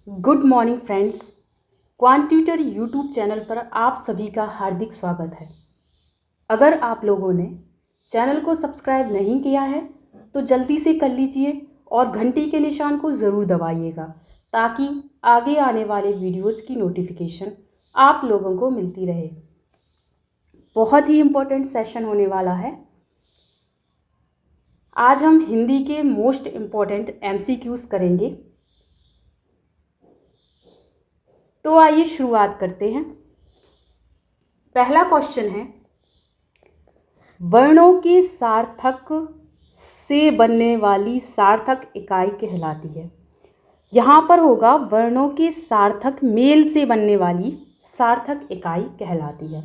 Good morning friends. Quant tutor YouTube channel पर आप सभी का हार्दिक स्वागत है। अगर आप लोगों ने चैनल को सब्सक्राइब नहीं किया है तो जल्दी से कर लीजिए और घंटी के निशान को ज़रूर दबाइएगा ताकि आगे आने वाले वीडियोस की नोटिफिकेशन आप लोगों को मिलती रहे। बहुत ही इम्पोर्टेंट सेशन होने वाला है। आज हम हिंदी के मोस्ट इम्पोर्टेंट MCQs करेंगे। तो आइए शुरुआत करते हैं। पहला क्वेश्चन है, वर्णों के सार्थक से बनने वाली सार्थक इकाई कहलाती है। यहाँ पर होगा वर्णों के सार्थक मेल से बनने वाली सार्थक इकाई कहलाती है।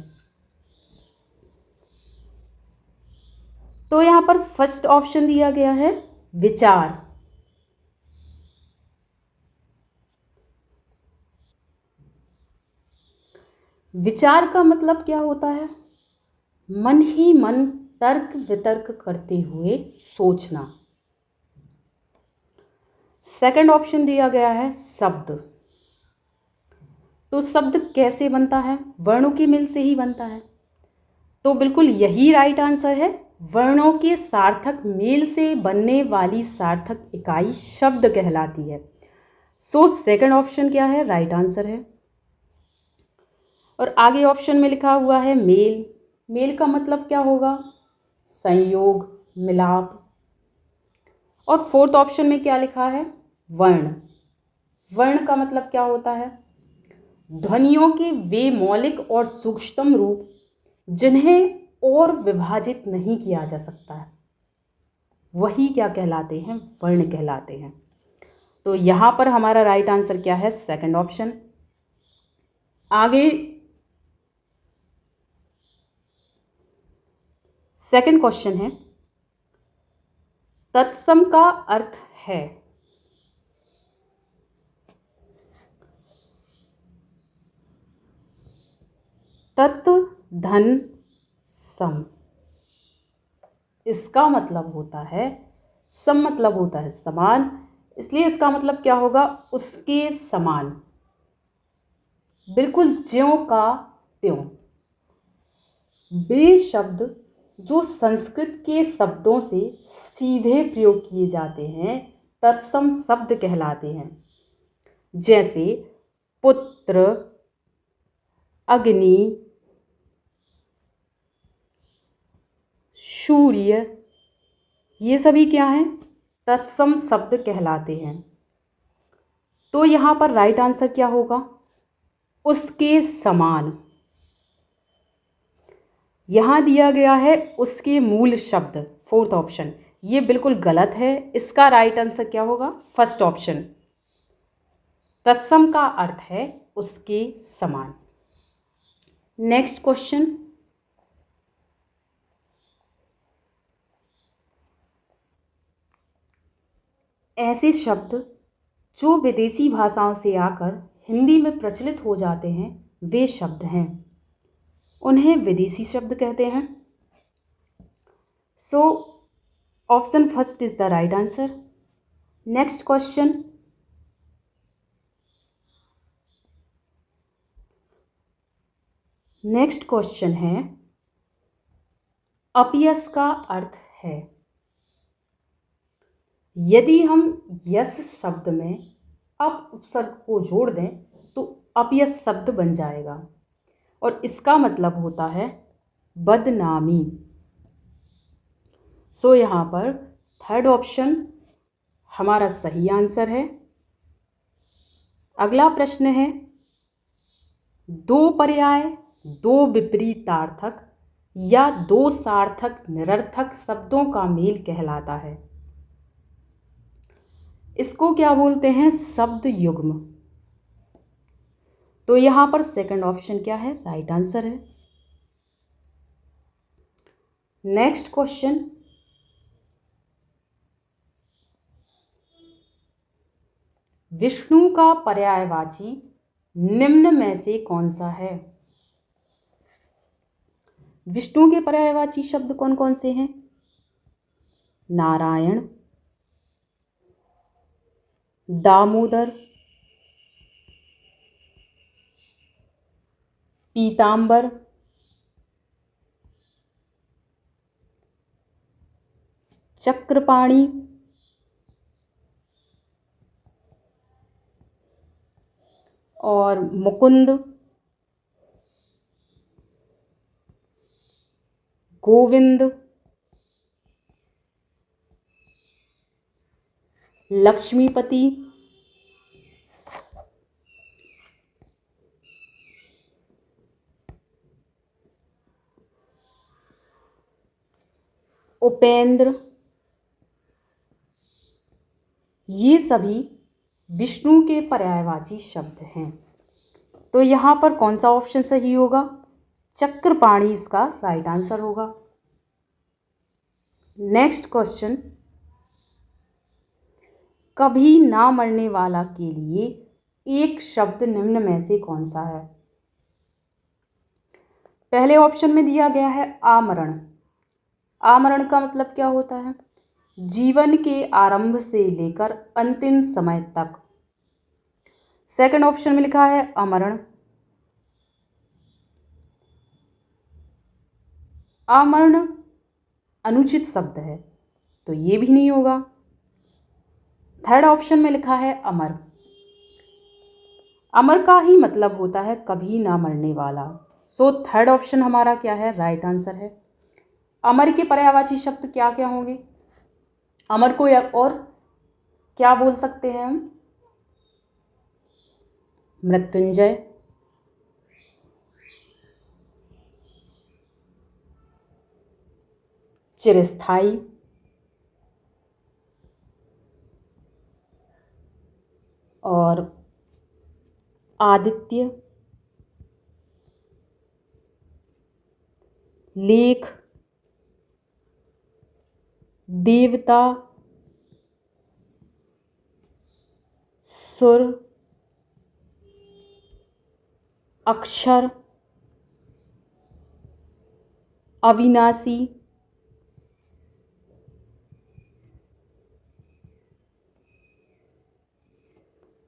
तो यहाँ पर फर्स्ट ऑप्शन दिया गया है विचार। विचार का मतलब क्या होता है? मन ही मन तर्क वितर्क करते हुए सोचना। सेकंड ऑप्शन दिया गया है शब्द। तो शब्द कैसे बनता है? वर्णों के मेल से ही बनता है। तो बिल्कुल यही राइट आंसर है। वर्णों के सार्थक मेल से बनने वाली सार्थक इकाई शब्द कहलाती है। सो सेकंड ऑप्शन क्या है? राइट आंसर है। और आगे ऑप्शन में लिखा हुआ है मेल। मेल का मतलब क्या होगा? संयोग, मिलाप। और फोर्थ ऑप्शन में क्या लिखा है? वर्ण। वर्ण का मतलब क्या होता है? ध्वनियों के वे मौलिक और सूक्ष्मतम रूप जिन्हें और विभाजित नहीं किया जा सकता है, वही क्या कहलाते हैं? वर्ण कहलाते हैं। तो यहाँ पर हमारा राइट आंसर क्या है? Second option. आगे सेकंड क्वेश्चन है, तत्सम का अर्थ है। तत् धन सम, इसका मतलब होता है सम, मतलब होता है समान, इसलिए इसका मतलब क्या होगा? उसके समान, बिल्कुल ज्यों का त्यों। वे शब्द जो संस्कृत के शब्दों से सीधे प्रयोग किए जाते हैं तत्सम शब्द कहलाते हैं। जैसे पुत्र, अग्नि, सूर्य, ये सभी क्या हैं? तत्सम शब्द कहलाते हैं। तो यहाँ पर राइट आंसर क्या होगा? उसके समान। यहाँ दिया गया है उसके मूल शब्द, फोर्थ ऑप्शन, ये बिल्कुल गलत है। इसका राइट आंसर क्या होगा? First option. तत्सम का अर्थ है उसके समान। नेक्स्ट क्वेश्चन, ऐसे शब्द जो विदेशी भाषाओं से आकर हिंदी में प्रचलित हो जाते हैं वे शब्द हैं, उन्हें विदेशी शब्द कहते हैं। So option first is the right answer. Next question, next question है, अपयश का अर्थ है। यदि हम यस शब्द में अप उपसर्ग को जोड़ दें तो अपयश शब्द बन जाएगा और इसका मतलब होता है बदनामी। सो यहाँ पर थर्ड ऑप्शन हमारा सही आंसर है। अगला प्रश्न है, दो पर्याय, दो विपरीतार्थक या दो सार्थक निरर्थक शब्दों का मेल कहलाता है। इसको क्या बोलते हैं? शब्द युग्म। तो यहाँ पर सेकंड ऑप्शन क्या है? राइट आंसर है। नेक्स्ट क्वेश्चन, विष्णु का पर्यायवाची निम्न में से कौन सा है? विष्णु के पर्यायवाची शब्द कौन कौन से हैं? नारायण, दामोदर, पीतांबर, चक्रपाणि, और मुकुंद, गोविंद, लक्ष्मीपति, उपेंद्र, ये सभी विष्णु के पर्यायवाची शब्द हैं। तो यहाँ पर कौन सा ऑप्शन सही होगा? चक्रपाणि इसका राइट आंसर होगा। नेक्स्ट क्वेश्चन, कभी ना मरने वाला के लिए एक शब्द निम्न में से कौन सा है? पहले ऑप्शन में दिया गया है आमरण। आमरण का मतलब क्या होता है? जीवन के आरंभ से लेकर अंतिम समय तक। सेकंड ऑप्शन में लिखा है अमरण। आमरण अनुचित शब्द है, तो ये भी नहीं होगा। थर्ड ऑप्शन में लिखा है अमर। अमर का ही मतलब होता है कभी ना मरने वाला। सो थर्ड ऑप्शन हमारा क्या है? राइट आंसर है। अमर के पर्यायवाची शब्द क्या क्या होंगे? अमर को और क्या बोल सकते हैं हम? मृत्युंजय, चिरस्थाई, और आदित्य, लेख, देवता, सुर, अक्षर, अविनाशी,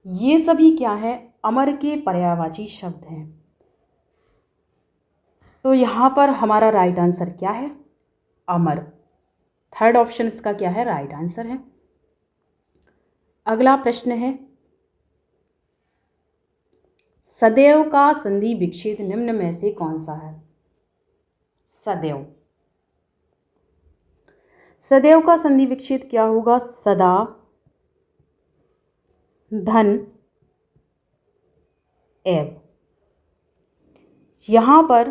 ये सभी क्या है? अमर के पर्यायवाची शब्द हैं। तो यहाँ पर हमारा राइट आंसर क्या है? अमर। थर्ड ऑप्शन इसका क्या है? राइट आंसर है। अगला प्रश्न है, सदैव का संधि विच्छेद निम्न में से कौन सा है? सदैव, सदैव का संधि विच्छेद क्या होगा? सदा, धन, एव। यहां पर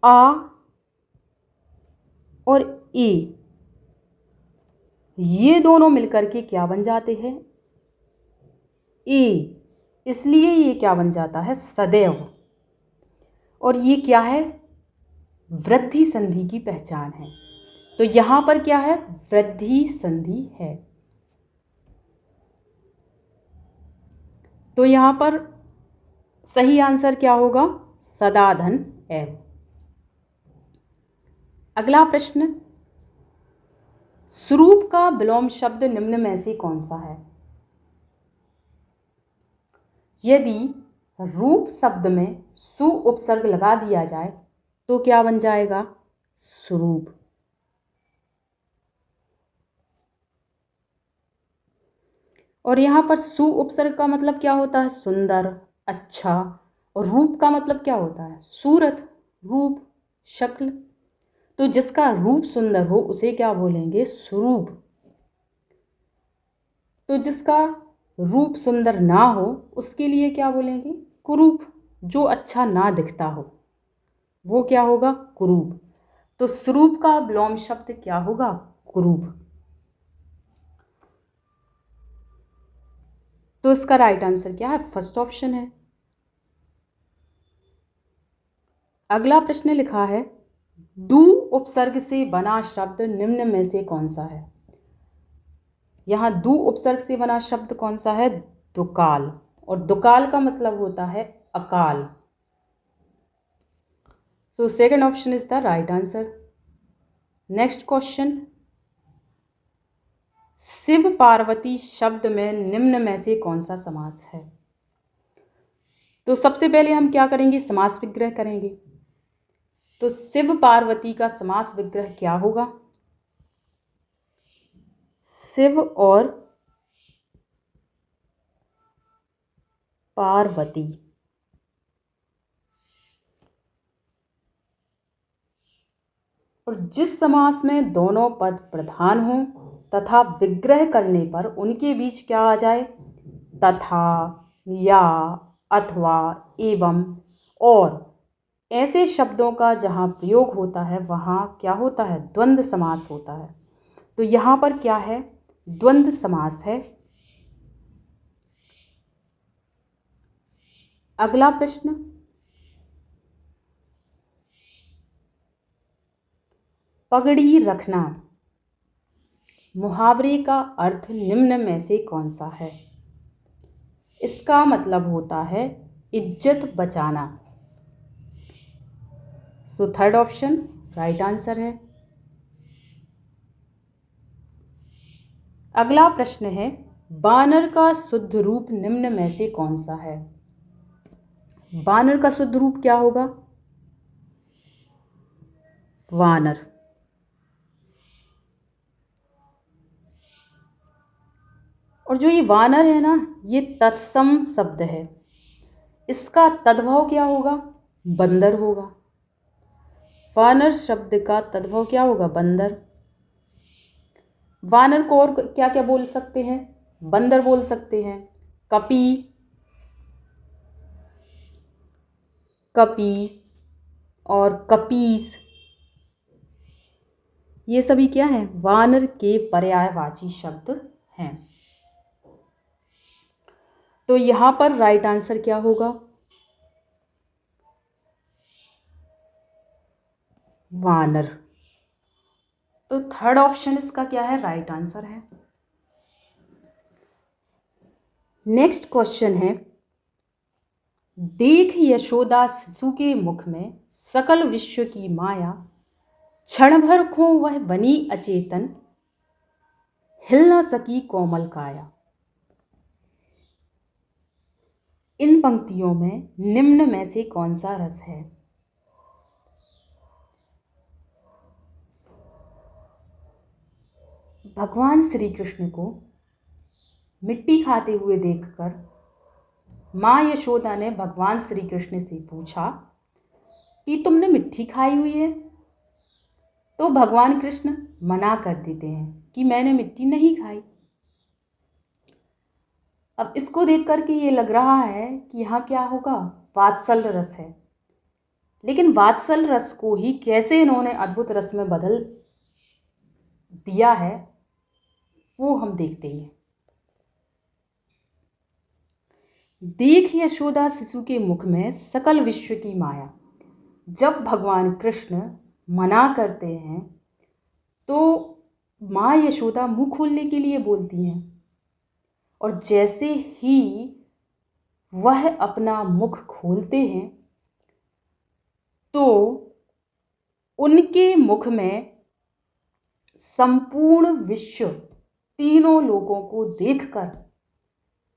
आ और ए ये दोनों मिलकर के क्या बन जाते हैं? ए, इसलिए ये क्या बन जाता है? सदैव। और ये क्या है? वृद्धि संधि की पहचान है। तो यहां पर क्या है? वृद्धि संधि है। तो यहां पर सही आंसर क्या होगा? सदा, धन, एव। अगला प्रश्न, स्वरूप का विलोम शब्द निम्न में से कौन सा है? यदि रूप शब्द में सु उपसर्ग लगा दिया जाए तो क्या बन जाएगा? स्वरूप। और यहाँ पर सु उपसर्ग का मतलब क्या होता है? सुंदर, अच्छा। और रूप का मतलब क्या होता है? सूरत, रूप, शक्ल। तो जिसका रूप सुंदर हो उसे क्या बोलेंगे? स्वरूप। तो जिसका रूप सुंदर ना हो उसके लिए क्या बोलेंगे? कुरूप। जो अच्छा ना दिखता हो वो क्या होगा? कुरूप। तो स्वरूप का विलोम शब्द क्या होगा? कुरूप। तो इसका राइट आंसर क्या है? फर्स्ट ऑप्शन है। अगला प्रश्न लिखा है, दु उपसर्ग से बना शब्द निम्न में से कौन सा है? यहाँ दु उपसर्ग से बना शब्द कौन सा है? दुकाल। और दुकाल का मतलब होता है अकाल। So second option is the right answer. Next question, Shiv Parvati शब्द में निम्न में से कौन सा समास है? तो सबसे पहले हम क्या करेंगे, समास विग्रह करेंगे। तो शिव पार्वती का समास विग्रह क्या होगा? शिव और पार्वती। और जिस समास में दोनों पद प्रधान हों तथा विग्रह करने पर उनके बीच क्या आ जाए, तथा, या, अथवा, एवं, और ऐसे शब्दों का जहाँ प्रयोग होता है वहाँ क्या होता है, द्वंद्व समास होता है। तो यहाँ पर क्या है, द्वंद्व समास है। अगला प्रश्न, पगड़ी रखना मुहावरे का अर्थ निम्न में से कौन सा है? इसका मतलब होता है इज्जत बचाना। So third option right answer है। अगला प्रश्न है, बानर का शुद्ध रूप निम्न में से कौन सा है? बानर का शुद्ध रूप क्या होगा? वानर। और जो ये वानर है ना, ये तत्सम शब्द है। इसका तद्भव क्या होगा? बंदर होगा। वानर शब्द का तद्भव क्या होगा? बंदर। वानर को और क्या क्या बोल सकते हैं? बंदर बोल सकते हैं, कपी, कपी और कपीस। ये सभी क्या हैं? वानर के पर्यायवाची शब्द हैं। तो यहाँ पर राइट आंसर क्या होगा? वानर। तो थर्ड ऑप्शन इसका क्या है? राइट आंसर है। नेक्स्ट क्वेश्चन है, देख यशोदा शिशु के मुख में सकल विश्व की माया, क्षण भर को वह बनी अचेतन, हिल न सकी कोमल काया। इन पंक्तियों में निम्न में से कौन सा रस है? भगवान श्री कृष्ण को मिट्टी खाते हुए देखकर माँ यशोदा ने भगवान श्री कृष्ण से पूछा कि तुमने मिट्टी खाई हुई है? तो भगवान कृष्ण मना कर देते हैं कि मैंने मिट्टी नहीं खाई। अब इसको देख कर के ये लग रहा है कि यहाँ क्या होगा? वात्सल रस है। लेकिन वात्सल रस को ही कैसे इन्होंने अद्भुत रस में बदल दिया है वो हम देखते हैं। देख यशोदा शिशु के मुख में सकल विश्व की माया। जब भगवान कृष्ण मना करते हैं तो माँ यशोदा मुंह खोलने के लिए बोलती हैं, और जैसे ही वह अपना मुख खोलते हैं तो उनके मुख में संपूर्ण विश्व, तीनों लोगों को देखकर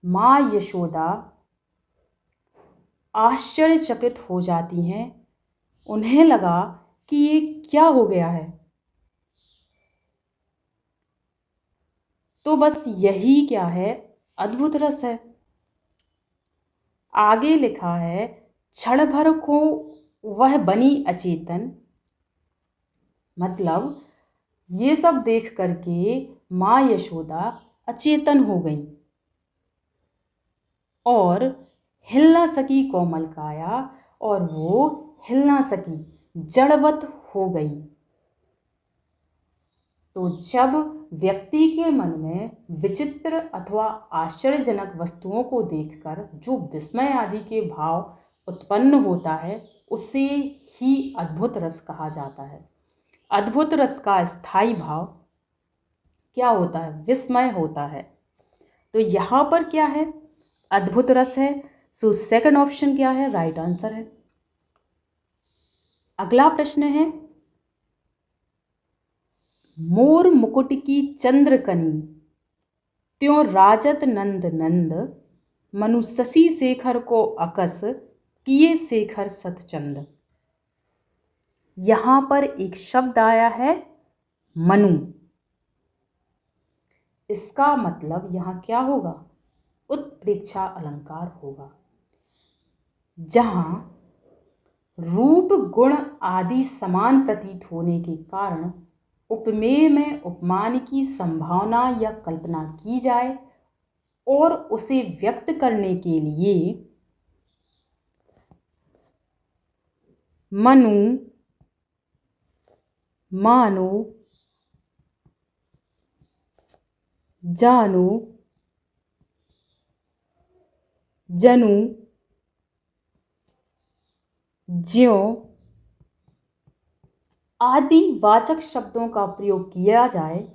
माँ यशोदा आश्चर्यचकित हो जाती हैं। उन्हें लगा कि ये क्या हो गया है। तो बस यही क्या है? अद्भुत रस है। आगे लिखा है, क्षण भर को वह बनी अचेतन, मतलब ये सब देख करके माँ यशोदा अचेतन हो गई और हिल ना सकी कोमल काया, और वो हिल ना सकी, जड़वत हो गई। तो जब व्यक्ति के मन में विचित्र अथवा आश्चर्यजनक वस्तुओं को देखकर जो विस्मय आदि के भाव उत्पन्न होता है उसे ही अद्भुत रस कहा जाता है। अद्भुत रस का स्थायी भाव क्या होता है? विस्मय होता है। तो यहाँ पर क्या है? अद्भुत रस है। सो सेकंड ऑप्शन क्या है? राइट आंसर है। अगला प्रश्न है, मोर मुकुट की चंद्रकनी त्यों राजत नंद नंद, मनु शशि शेखर को अकस किए शेखर सतचंद। यहाँ पर एक शब्द आया है मनु, इसका मतलब यहाँ क्या होगा? उत्प्रेक्षा अलंकार होगा। जहाँ रूप गुण आदि समान प्रतीत होने के कारण उपमेय में उपमान की संभावना या कल्पना की जाए और उसे व्यक्त करने के लिए मनु, मानो, जानो, जनु, ज्यों आदि वाचक शब्दों का प्रयोग किया जाए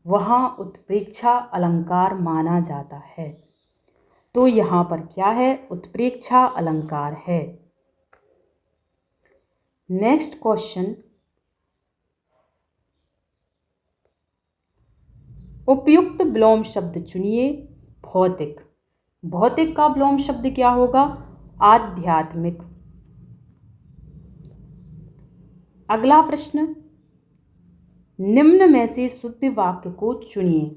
वहाँ उत्प्रेक्षा अलंकार माना जाता है। तो यहाँ पर क्या है? उत्प्रेक्षा अलंकार है। नेक्स्ट क्वेश्चन, उपयुक्त विलोम शब्द चुनिए। भौतिक, भौतिक का विलोम शब्द क्या होगा? आध्यात्मिक। अगला प्रश्न, निम्न में से शुद्ध वाक्य को चुनिए।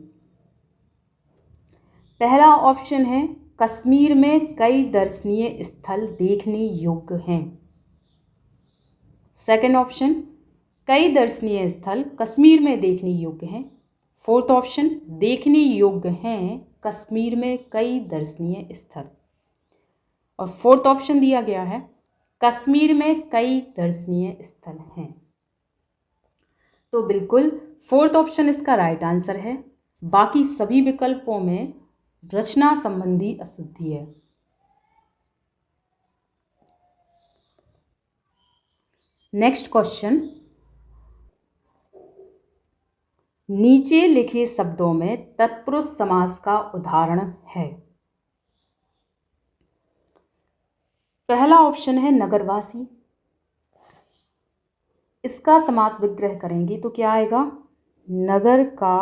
पहला ऑप्शन है कश्मीर में कई दर्शनीय स्थल देखने योग्य हैं। सेकंड ऑप्शन, कई दर्शनीय स्थल कश्मीर में देखने योग्य हैं। फोर्थ ऑप्शन, देखने योग्य हैं कश्मीर में कई दर्शनीय स्थल। और फोर्थ ऑप्शन दिया गया है कश्मीर में कई दर्शनीय स्थल हैं। तो बिल्कुल फोर्थ ऑप्शन इसका राइट आंसर है। बाकी सभी विकल्पों में रचना संबंधी अशुद्धि है। नेक्स्ट क्वेश्चन, नीचे लिखे शब्दों में तत्पुरुष समास का उदाहरण है। पहला ऑप्शन है नगरवासी। इसका समास विग्रह करेंगे तो क्या आएगा? नगर का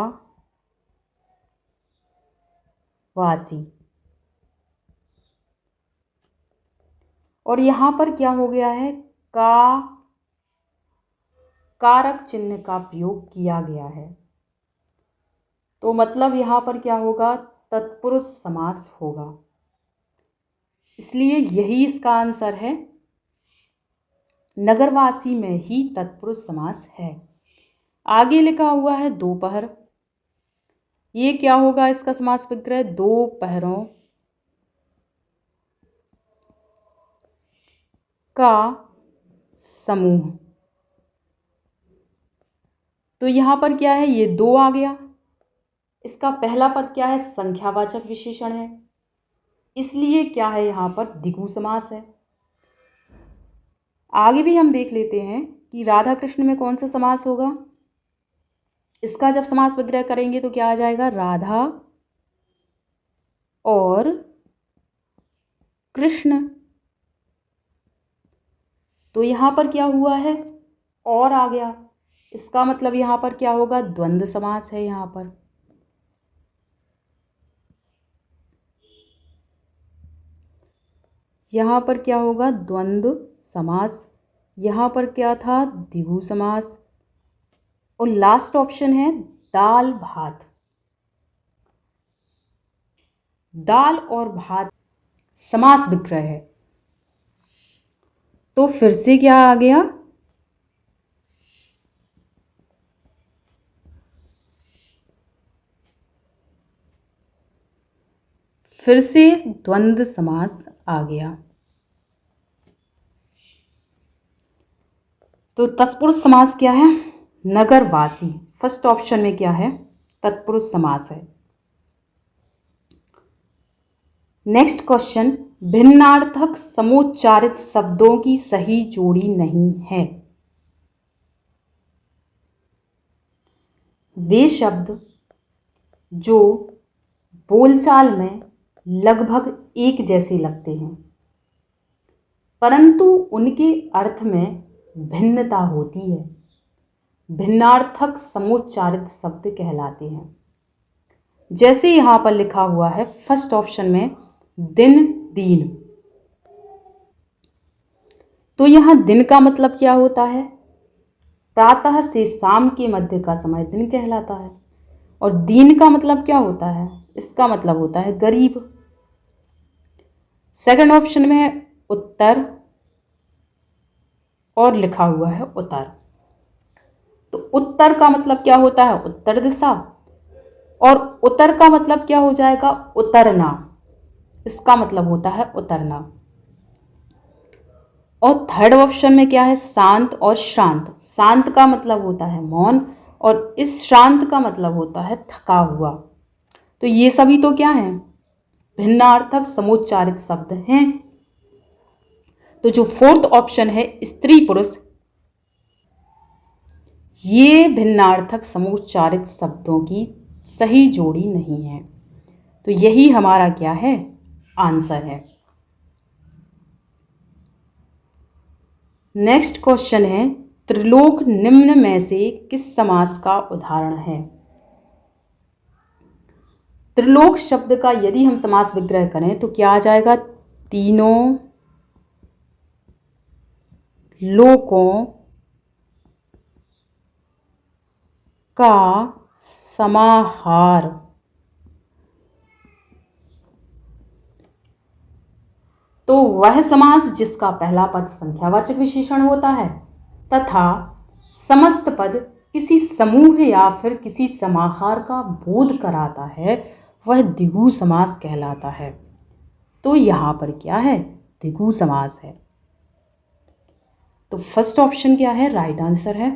वासी। और यहां पर क्या हो गया है? का कारक चिन्ह का प्रयोग किया गया है। तो मतलब यहां पर क्या होगा? तत्पुरुष समास होगा। इसलिए यही इसका आंसर है। नगरवासी में ही तत्पुरुष समास है। आगे लिखा हुआ है दोपहर। ये क्या होगा इसका समास विग्रह? दो पहरों का समूह। तो यहां पर क्या है? ये दो आ गया। इसका पहला पद क्या है? संख्यावाचक विशेषण है, इसलिए क्या है यहाँ पर? द्विगु समास है। आगे भी हम देख लेते हैं कि राधा कृष्ण में कौन सा समास होगा। इसका जब समास विग्रह करेंगे तो क्या आ जाएगा? राधा और कृष्ण। तो यहाँ पर क्या हुआ है? और आ गया। इसका मतलब यहाँ पर क्या होगा? द्वंद्व समास है। यहाँ पर क्या होगा? द्वंद्व समास। यहाँ पर क्या था? द्विगु समास। और लास्ट ऑप्शन है दाल भात। दाल और भात समास विग्रह है। तो फिर से क्या आ गया? फिर से द्वंद्व समास आ गया। तो तत्पुरुष समास क्या है? नगरवासी। फर्स्ट ऑप्शन में क्या है? तत्पुरुष समास है। नेक्स्ट क्वेश्चन, भिन्नार्थक समोच्चारित शब्दों की सही जोड़ी नहीं है। वे शब्द जो बोलचाल में लगभग एक जैसे लगते हैं परंतु उनके अर्थ में भिन्नता होती है, भिन्नार्थक समोच्चारित शब्द कहलाते हैं। जैसे यहाँ पर लिखा हुआ है फर्स्ट ऑप्शन में दिन, दीन। तो यहाँ दिन का मतलब क्या होता है? प्रातः से शाम के मध्य का समय दिन कहलाता है। और दीन का मतलब क्या होता है? इसका मतलब होता है गरीब। सेकंड ऑप्शन में है उत्तर और लिखा हुआ है उतर। तो उत्तर का मतलब क्या होता है? उत्तर दिशा। और उतर का मतलब क्या हो जाएगा? उतरना। इसका मतलब होता है उतरना। और थर्ड ऑप्शन में क्या है? शांत और श्रांत। शांत का मतलब होता है मौन और इस श्रांत का मतलब होता है थका हुआ। तो ये सभी तो क्या हैं? भिन्नार्थक समुच्चारित शब्द हैं। तो जो फोर्थ ऑप्शन है स्त्री पुरुष, ये भिन्नार्थक समुच्चारित शब्दों की सही जोड़ी नहीं है। तो यही हमारा क्या है? आंसर है। नेक्स्ट क्वेश्चन है त्रिलोक निम्न में से किस समास का उदाहरण है? त्रिलोक शब्द का यदि हम समास विग्रह करें तो क्या आ जाएगा? तीनों लोकों का समाहार। तो वह समास जिसका पहला पद संख्यावाचक विशेषण होता है तथा समस्त पद किसी समूह या फिर किसी समाहार का बोध कराता है, वह द्विगु समास कहलाता है। तो यहाँ पर क्या है? द्विगु समास है। तो फर्स्ट ऑप्शन क्या है? राइट आंसर है।